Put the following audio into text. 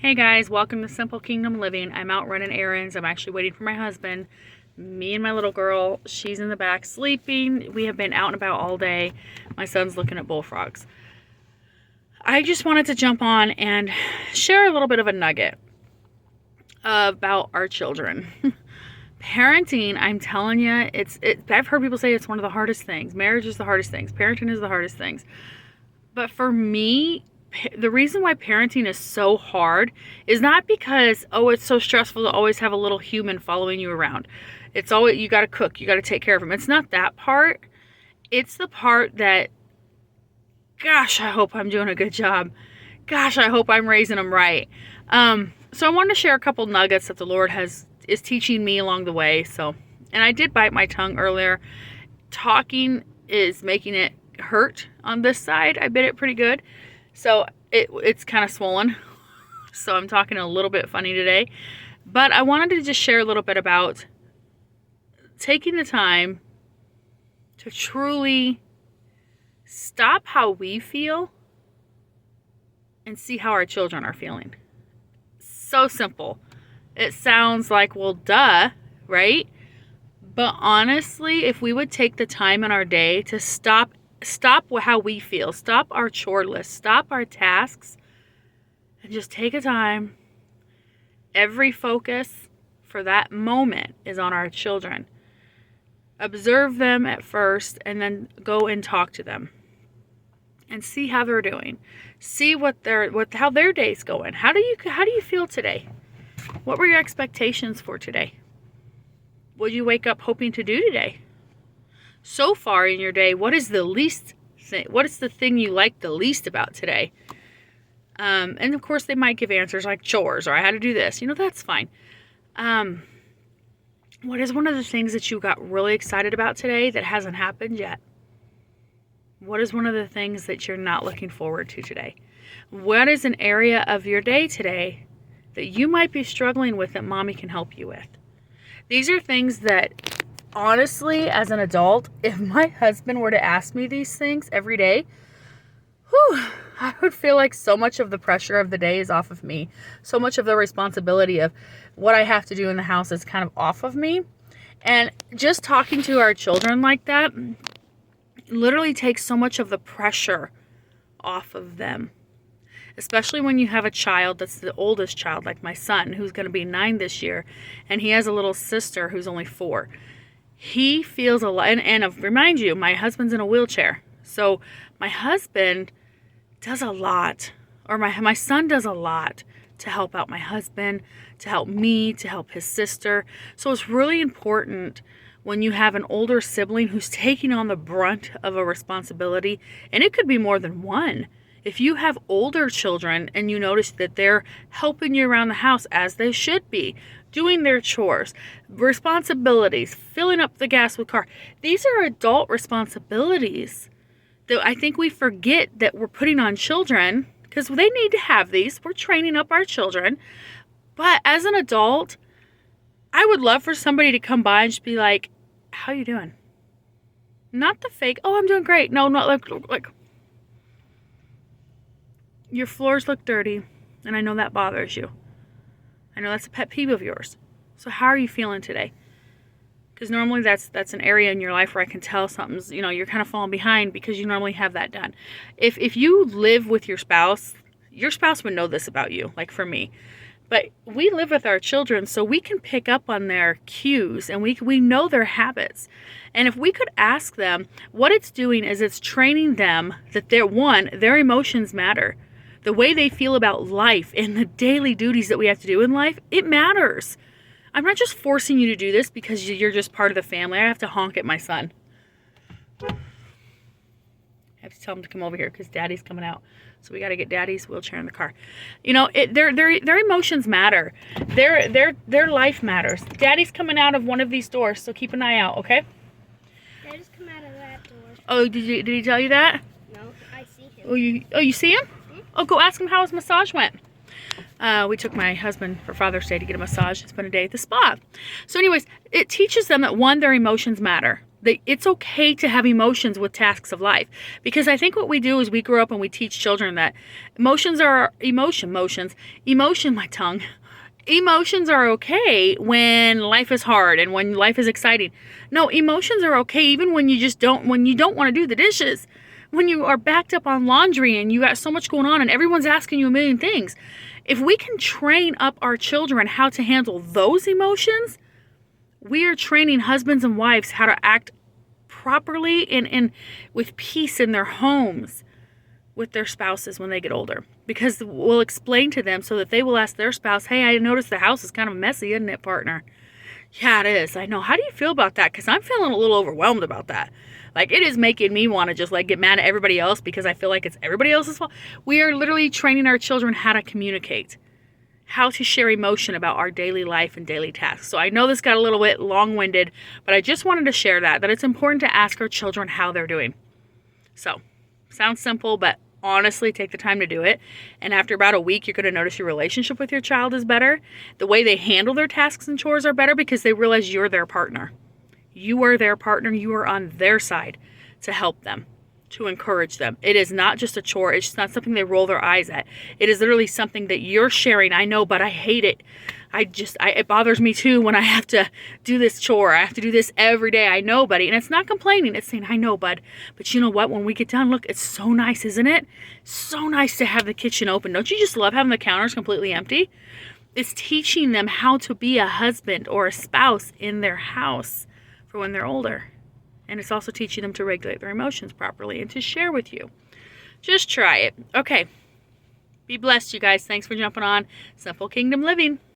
Hey guys, welcome to Simple Kingdom Living. I'm out running errands. I'm actually waiting for my husband. Me and my little girl, she's in the back sleeping. We have been out and about all day. My son's looking at bullfrogs. I just wanted to jump on and share a little bit of a nugget about our children. Parenting, I'm telling you, I've heard people say it's one of the hardest things. Marriage is the hardest things. Parenting is the hardest things. But for me, the reason why parenting is so hard is not because, it's so stressful to always have a little human following you around. It's always, you got to cook, you got to take care of them. It's not that part. It's the part that, gosh, I hope I'm doing a good job. Gosh, I hope I'm raising them right. So I wanted to share a couple nuggets that the Lord is teaching me along the way. And I did bite my tongue earlier. Talking is making it hurt on this side. I bit it pretty good. So it's kind of swollen. So I'm talking a little bit funny today. But I wanted to just share a little bit about taking the time to truly stop how we feel and see how our children are feeling. So simple. It sounds like, well, duh, right? But honestly, if we would take the time in our day to stop how we feel, stop our chore list, stop our tasks, and just take a time. Every focus for that moment is on our children. Observe them at first and then go and talk to them and see how they're doing. See how their day's going. How do you feel today? What were your expectations for today? What did you wake up hoping to do today? So far in your day, what is the thing you like the least about today? And of course they might give answers like chores or I had to do this. That's fine. What is one of the things that you got really excited about today that hasn't happened yet? What is one of the things that you're not looking forward to today? What is an area of your day today that you might be struggling with that mommy can help you with? These are things that, honestly, as an adult, if my husband were to ask me these things every day, I would feel like so much of the pressure of the day is off of me. So much of the responsibility of what I have to do in the house is kind of off of me. And just talking to our children like that literally takes so much of the pressure off of them. Especially when you have a child that's the oldest child, like my son, who's going to be 9 this year, and he has a little sister who's only 4. He feels a lot, and I'll remind you, my husband's in a wheelchair. So my husband does a lot, or my son does a lot to help out my husband, to help me, to help his sister. So it's really important when you have an older sibling who's taking on the brunt of a responsibility, and it could be more than one. If you have older children and you notice that they're helping you around the house as they should be, doing their chores, responsibilities, filling up the gas with car, these are adult responsibilities that I think we forget that we're putting on children because they need to have these. We're training up our children. But as an adult, I would love for somebody to come by and just be like, how you doing? Not the fake, I'm doing great. No, not like your floors look dirty, and I know that bothers you. I know that's a pet peeve of yours. So how are you feeling today? Because normally that's an area in your life where I can tell something's, you're kind of falling behind because you normally have that done. If you live with your spouse would know this about you, like for me. But we live with our children, so we can pick up on their cues, and we know their habits. And if we could ask them, what it's doing is it's training them that their emotions matter. The way they feel about life and the daily duties that we have to do in life, it matters. I'm not just forcing you to do this because you're just part of the family. I have to honk at my son. I have to tell him to come over here because Daddy's coming out. So we got to get Daddy's wheelchair in the car. Their emotions matter. Their life matters. Daddy's coming out of one of these doors, so keep an eye out, okay? Daddy's come out of that door. Oh, did he tell you that? No, I see him. You see him? Oh, go ask him how his massage went. We took my husband for Father's Day to get a massage. It's been a day at the spa. So anyways, it teaches them that, 1, their emotions matter. It's okay to have emotions with tasks of life, because I think what we do is we grow up and we teach children that emotions are my tongue. Emotions are okay when life is hard and when life is exciting. No, emotions are okay even when you don't want to do the dishes, when you are backed up on laundry and you got so much going on and everyone's asking you a million things. If we can train up our children how to handle those emotions, we are training husbands and wives how to act properly and with peace in their homes with their spouses when they get older. Because we'll explain to them so that they will ask their spouse, hey, I noticed the house is kind of messy, isn't it, partner? Yeah, it is. I know. How do you feel about that? Because I'm feeling a little overwhelmed about that. Like, it is making me want to just like get mad at everybody else because I feel like it's everybody else's fault. We are literally training our children how to communicate, how to share emotion about our daily life and daily tasks. So I know this got a little bit long-winded, but I just wanted to share that it's important to ask our children how they're doing. So, sounds simple, but honestly, take the time to do it. And after about a week, you're going to notice your relationship with your child is better. The way they handle their tasks and chores are better because they realize you're their partner. You are their partner. You are on their side to help them, to encourage them. It is not just a chore. It's not something they roll their eyes at. It is literally something that you're sharing. I know, but I hate it. It bothers me too when I have to do this chore. I have to do this every day. I know, buddy. And it's not complaining. It's saying, I know, bud. But you know what? When we get done, look, it's so nice, isn't it? So nice to have the kitchen open. Don't you just love having the counters completely empty? It's teaching them how to be a husband or a spouse in their house for when they're older. And it's also teaching them to regulate their emotions properly and to share with you. Just try it. Okay. Be blessed, you guys. Thanks for jumping on Simple Kingdom Living.